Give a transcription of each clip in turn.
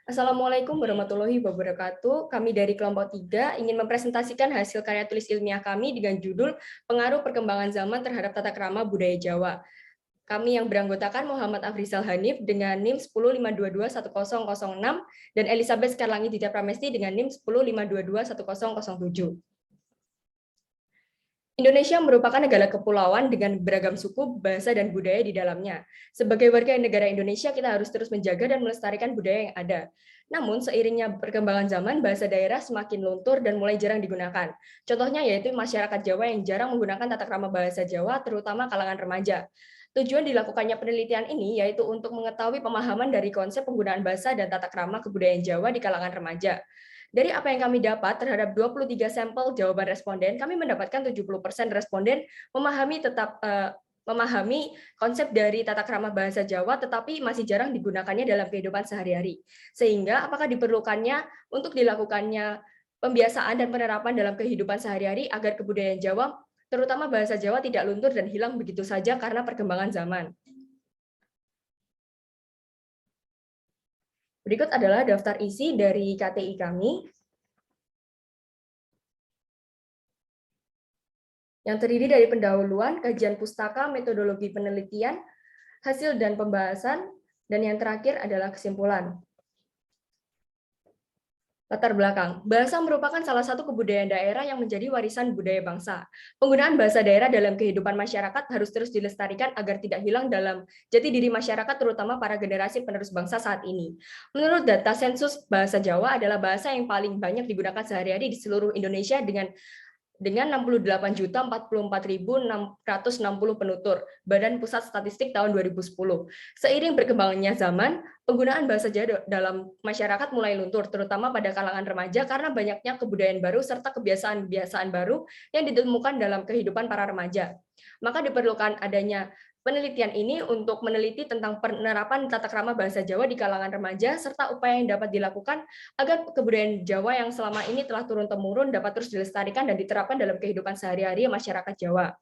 Assalamualaikum warahmatullahi wabarakatuh. Kami dari kelompok 3 ingin mempresentasikan hasil karya tulis ilmiah kami dengan judul Pengaruh Perkembangan Zaman Terhadap Tata Krama Budaya Jawa. Kami yang beranggotakan Muhammad Afrizal Hanif dengan NIM 1052210006 dan Elizabeth Skarlangi Dita Pramesti dengan NIM 1052210007. Indonesia merupakan negara kepulauan dengan beragam suku, bahasa, dan budaya di dalamnya. Sebagai warga negara Indonesia, kita harus terus menjaga dan melestarikan budaya yang ada. Namun, seiringnya perkembangan zaman, bahasa daerah semakin luntur dan mulai jarang digunakan. Contohnya yaitu masyarakat Jawa yang jarang menggunakan tata krama bahasa Jawa, terutama kalangan remaja. Tujuan dilakukannya penelitian ini yaitu untuk mengetahui pemahaman dari konsep penggunaan bahasa dan tata krama kebudayaan Jawa di kalangan remaja. Dari apa yang kami dapat terhadap 23 sampel jawaban responden, kami mendapatkan 70% responden memahami konsep dari tata krama bahasa Jawa, tetapi masih jarang digunakannya dalam kehidupan sehari-hari. Sehingga apakah diperlukannya untuk dilakukannya pembiasaan dan penerapan dalam kehidupan sehari-hari agar kebudayaan Jawa, terutama bahasa Jawa, tidak luntur dan hilang begitu saja karena perkembangan zaman. Berikut adalah daftar isi dari KTI kami, yang terdiri dari pendahuluan, kajian pustaka, metodologi penelitian, hasil dan pembahasan, dan yang terakhir adalah kesimpulan. Latar belakang. Bahasa merupakan salah satu kebudayaan daerah yang menjadi warisan budaya bangsa. Penggunaan bahasa daerah dalam kehidupan masyarakat harus terus dilestarikan agar tidak hilang dalam jati diri masyarakat, terutama para generasi penerus bangsa saat ini. Menurut data sensus, bahasa Jawa adalah bahasa yang paling banyak digunakan sehari-hari di seluruh Indonesia dengan 68.044.660 penutur, Badan Pusat Statistik tahun 2010. Seiring berkembangnya zaman, penggunaan bahasa Jawa dalam masyarakat mulai luntur, terutama pada kalangan remaja karena banyaknya kebudayaan baru serta kebiasaan-kebiasaan baru yang ditemukan dalam kehidupan para remaja. Maka diperlukan adanya penelitian ini untuk meneliti tentang penerapan tata krama bahasa Jawa di kalangan remaja serta upaya yang dapat dilakukan agar kebudayaan Jawa yang selama ini telah turun-temurun dapat terus dilestarikan dan diterapkan dalam kehidupan sehari-hari masyarakat Jawa.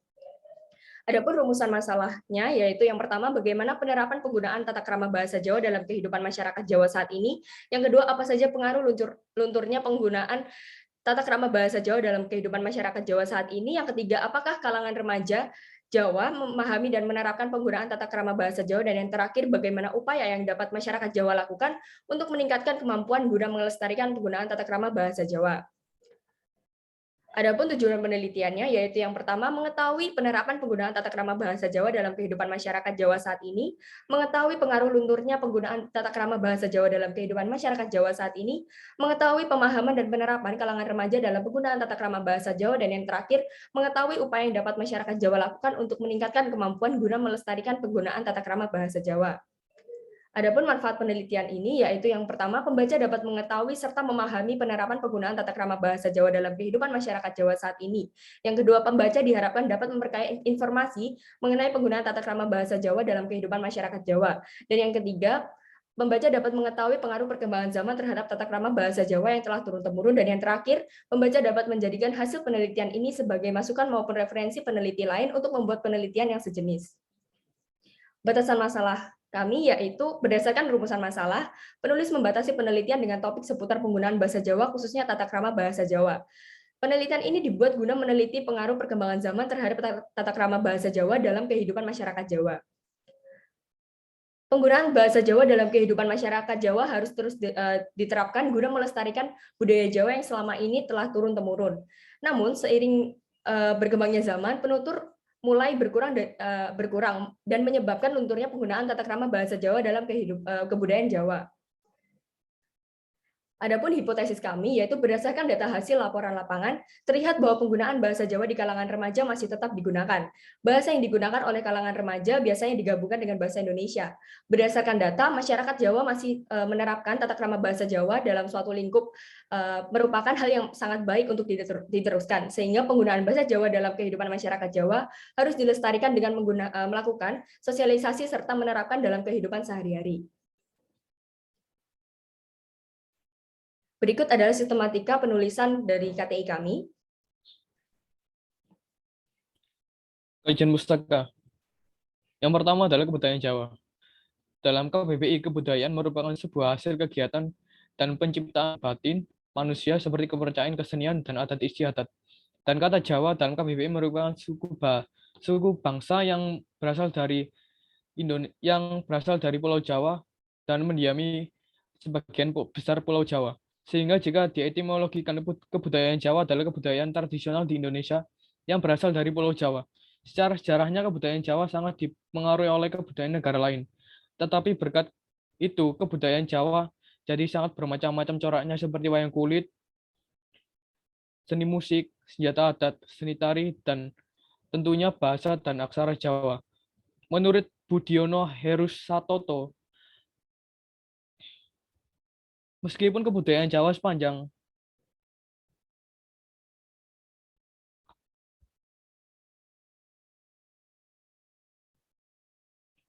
Adapun rumusan masalahnya yaitu yang pertama, bagaimana penerapan penggunaan tata krama bahasa Jawa dalam kehidupan masyarakat Jawa saat ini. Yang kedua, apa saja pengaruh lunturnya penggunaan tata krama bahasa Jawa dalam kehidupan masyarakat Jawa saat ini. Yang ketiga, apakah kalangan remaja Jawa memahami dan menerapkan penggunaan tata krama bahasa Jawa, dan yang terakhir, bagaimana upaya yang dapat masyarakat Jawa lakukan untuk meningkatkan kemampuan guna melestarikan penggunaan tata krama bahasa Jawa. Adapun tujuan penelitiannya yaitu yang pertama, mengetahui penerapan penggunaan tata krama bahasa Jawa dalam kehidupan masyarakat Jawa saat ini, mengetahui pengaruh lunturnya penggunaan tata krama bahasa Jawa dalam kehidupan masyarakat Jawa saat ini, mengetahui pemahaman dan penerapan kalangan remaja dalam penggunaan tata krama bahasa Jawa, dan yang terakhir, mengetahui upaya yang dapat masyarakat Jawa lakukan untuk meningkatkan kemampuan guna melestarikan penggunaan tata krama bahasa Jawa. Adapun manfaat penelitian ini yaitu yang pertama, pembaca dapat mengetahui serta memahami penerapan penggunaan tata krama bahasa Jawa dalam kehidupan masyarakat Jawa saat ini. Yang kedua, pembaca diharapkan dapat memperkaya informasi mengenai penggunaan tata krama bahasa Jawa dalam kehidupan masyarakat Jawa. Dan yang ketiga, pembaca dapat mengetahui pengaruh perkembangan zaman terhadap tata krama bahasa Jawa yang telah turun-temurun. Dan yang terakhir, pembaca dapat menjadikan hasil penelitian ini sebagai masukan maupun referensi peneliti lain untuk membuat penelitian yang sejenis. Batasan masalah kami yaitu berdasarkan rumusan masalah, penulis membatasi penelitian dengan topik seputar penggunaan bahasa Jawa, khususnya tata krama bahasa Jawa. Penelitian ini dibuat guna meneliti pengaruh perkembangan zaman terhadap tata krama bahasa Jawa dalam kehidupan masyarakat Jawa. Penggunaan bahasa Jawa dalam kehidupan masyarakat Jawa harus terus diterapkan guna melestarikan budaya Jawa yang selama ini telah turun-temurun. Namun, seiring berkembangnya zaman, penutur mulai berkurang dan menyebabkan lunturnya penggunaan tata krama bahasa Jawa dalam kebudayaan Jawa. Adapun hipotesis kami yaitu berdasarkan data hasil laporan lapangan, terlihat bahwa penggunaan bahasa Jawa di kalangan remaja masih tetap digunakan. Bahasa yang digunakan oleh kalangan remaja biasanya digabungkan dengan bahasa Indonesia. Berdasarkan data, masyarakat Jawa masih menerapkan tata krama bahasa Jawa dalam suatu lingkup merupakan hal yang sangat baik untuk diteruskan, sehingga penggunaan bahasa Jawa dalam kehidupan masyarakat Jawa harus dilestarikan dengan melakukan sosialisasi serta menerapkan dalam kehidupan sehari-hari. Berikut adalah sistematika penulisan dari KTI kami. Kajian pustaka. Yang pertama adalah kebudayaan Jawa. Dalam KBBI, kebudayaan merupakan sebuah hasil kegiatan dan penciptaan batin manusia seperti kepercayaan, kesenian, dan adat istiadat. Dan kata Jawa dalam KBBI merupakan suku bangsa yang berasal dari Pulau Jawa dan mendiami sebagian besar Pulau Jawa. Sehingga jika dietimologikan, kebudayaan Jawa adalah kebudayaan tradisional di Indonesia yang berasal dari Pulau Jawa. Secara sejarahnya kebudayaan Jawa sangat dipengaruhi oleh kebudayaan negara lain. Tetapi berkat itu kebudayaan Jawa jadi sangat bermacam-macam coraknya seperti wayang kulit, seni musik, senjata adat, seni tari, dan tentunya bahasa dan aksara Jawa. Menurut Budiono Herusatoto, meskipun kebudayaan Jawa sepanjang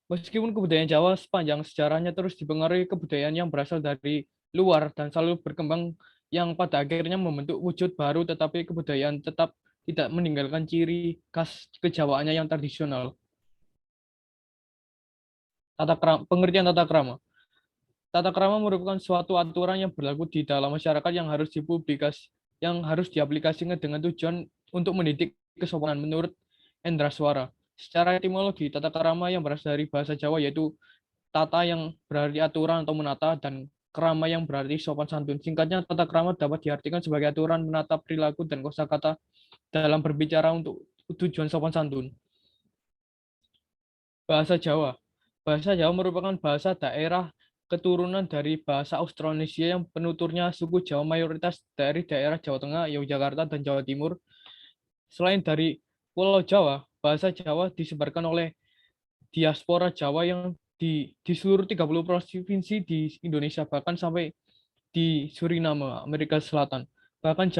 Meskipun kebudayaan Jawa sepanjang sejarahnya terus dipengaruhi kebudayaan yang berasal dari luar dan selalu berkembang yang pada akhirnya membentuk wujud baru, tetapi kebudayaan tetap tidak meninggalkan ciri khas kejawaannya yang tradisional. Pengertian tata krama. Tata krama merupakan suatu aturan yang berlaku di dalam masyarakat yang harus diaplikasikan dengan tujuan untuk mendidik kesopanan menurut Endra Swara. Secara etimologi, tata krama yang berasal dari bahasa Jawa yaitu tata yang berarti aturan atau menata, dan krama yang berarti sopan santun. Singkatnya, tata krama dapat diartikan sebagai aturan menata perilaku dan kosakata dalam berbicara untuk tujuan sopan santun. Bahasa Jawa. Bahasa Jawa merupakan bahasa daerah keturunan dari bahasa Austronesia yang penuturnya suku Jawa mayoritas dari daerah Jawa Tengah, Yogyakarta, dan Jawa Timur. Selain dari Pulau Jawa, bahasa Jawa disebarkan oleh diaspora Jawa yang di seluruh 30 provinsi di Indonesia, bahkan sampai di Suriname, Amerika Selatan. Bahkan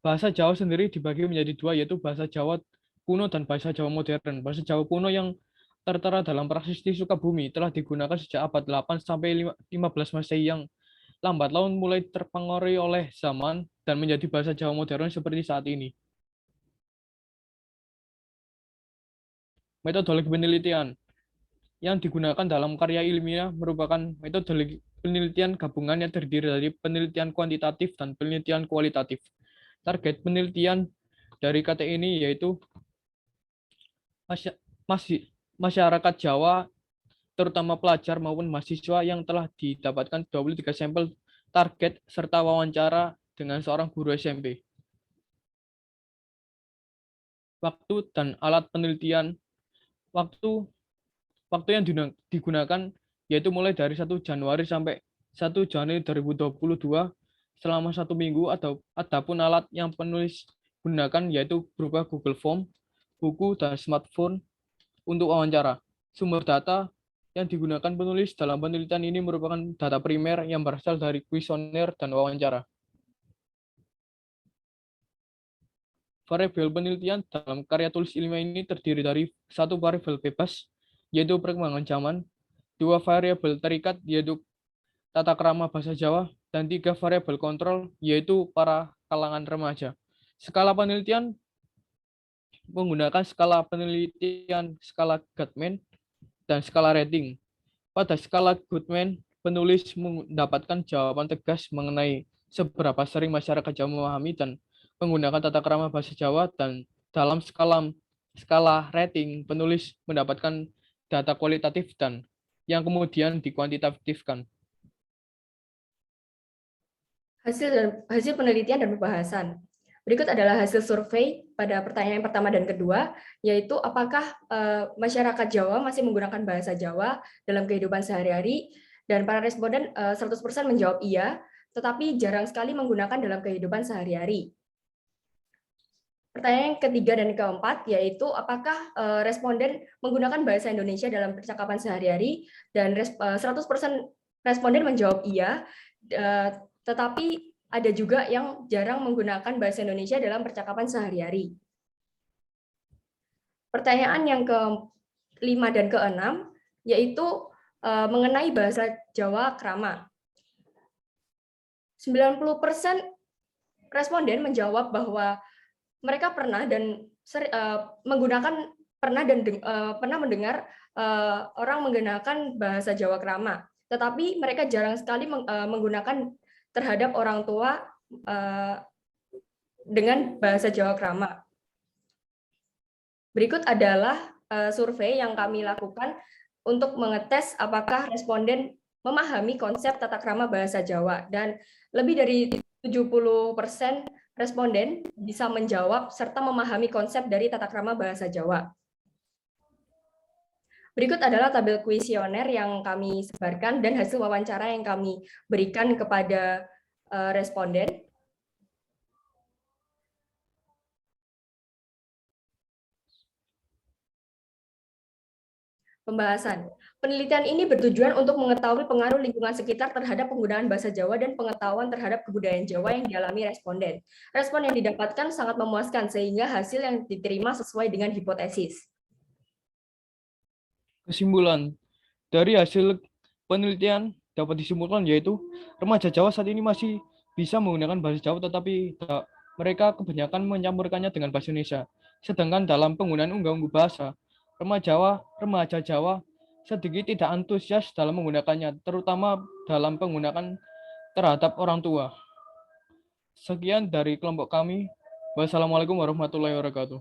bahasa Jawa sendiri dibagi menjadi dua, yaitu bahasa Jawa kuno dan bahasa Jawa modern. Bahasa Jawa kuno yang tertera dalam Prasasti Sukabumi telah digunakan sejak abad 8 sampai 15 Masehi, yang lambat laun mulai terpengaruhi oleh zaman dan menjadi bahasa Jawa modern seperti saat ini. Metodologi penelitian yang digunakan dalam karya ilmiah merupakan metode penelitian gabungan yang terdiri dari penelitian kuantitatif dan penelitian kualitatif. Target penelitian dari KT ini yaitu masyarakat Jawa, terutama pelajar maupun mahasiswa yang telah didapatkan 23 sampel target serta wawancara dengan seorang guru SMP. Waktu dan alat penelitian. Waktu yang digunakan yaitu mulai dari 1 Januari sampai 1 Januari 2022 selama 1 minggu, adapun alat yang penulis gunakan yaitu berupa Google Form, buku, dan smartphone untuk wawancara. Sumber data yang digunakan penulis dalam penelitian ini merupakan data primer yang berasal dari kuesioner dan wawancara. Variabel penelitian dalam karya tulis ilmiah ini terdiri dari 1 variabel bebas, yaitu perkembangan zaman, 2 variabel terikat, yaitu tata krama bahasa Jawa, dan 3 variabel kontrol, yaitu para kalangan remaja. Skala penelitian menggunakan skala penelitian skala Goodman dan skala rating. Pada skala Goodman, penulis mendapatkan jawaban tegas mengenai seberapa sering masyarakat Jawa memahami dan menggunakan tata krama bahasa Jawa, dan dalam skala rating, penulis mendapatkan data kualitatif dan yang kemudian dikuantitatifkan. Hasil penelitian dan pembahasan. Berikut adalah hasil survei pada pertanyaan yang pertama dan kedua, yaitu apakah masyarakat Jawa masih menggunakan bahasa Jawa dalam kehidupan sehari-hari, dan para responden 100% menjawab iya, tetapi jarang sekali menggunakan dalam kehidupan sehari-hari. Pertanyaan yang ketiga dan keempat, yaitu apakah responden menggunakan bahasa Indonesia dalam percakapan sehari-hari, dan 100% responden menjawab iya, tetapi ada juga yang jarang menggunakan bahasa Indonesia dalam percakapan sehari-hari. Pertanyaan yang ke-5 dan ke-6, yaitu mengenai bahasa Jawa krama. 90% responden menjawab bahwa mereka pernah mendengar orang menggunakan bahasa Jawa krama, tetapi mereka jarang sekali menggunakan terhadap orang tua dengan bahasa Jawa krama. Berikut adalah survei yang kami lakukan untuk mengetes apakah responden memahami konsep tata krama bahasa Jawa, dan lebih dari 70% responden bisa menjawab serta memahami konsep dari tata krama bahasa Jawa. Berikut adalah tabel kuesioner yang kami sebarkan dan hasil wawancara yang kami berikan kepada responden. Pembahasan. Penelitian ini bertujuan untuk mengetahui pengaruh lingkungan sekitar terhadap penggunaan bahasa Jawa dan pengetahuan terhadap kebudayaan Jawa yang dialami responden. Respon yang didapatkan sangat memuaskan sehingga hasil yang diterima sesuai dengan hipotesis. Kesimpulan dari hasil penelitian dapat disimpulkan yaitu remaja Jawa saat ini masih bisa menggunakan bahasa Jawa, tetapi mereka kebanyakan mencampurkannya dengan bahasa Indonesia. Sedangkan dalam penggunaan unggah-ungguh bahasa, remaja Jawa sedikit tidak antusias dalam menggunakannya, terutama dalam penggunaan terhadap orang tua. Sekian dari kelompok kami. Wassalamualaikum warahmatullahi wabarakatuh.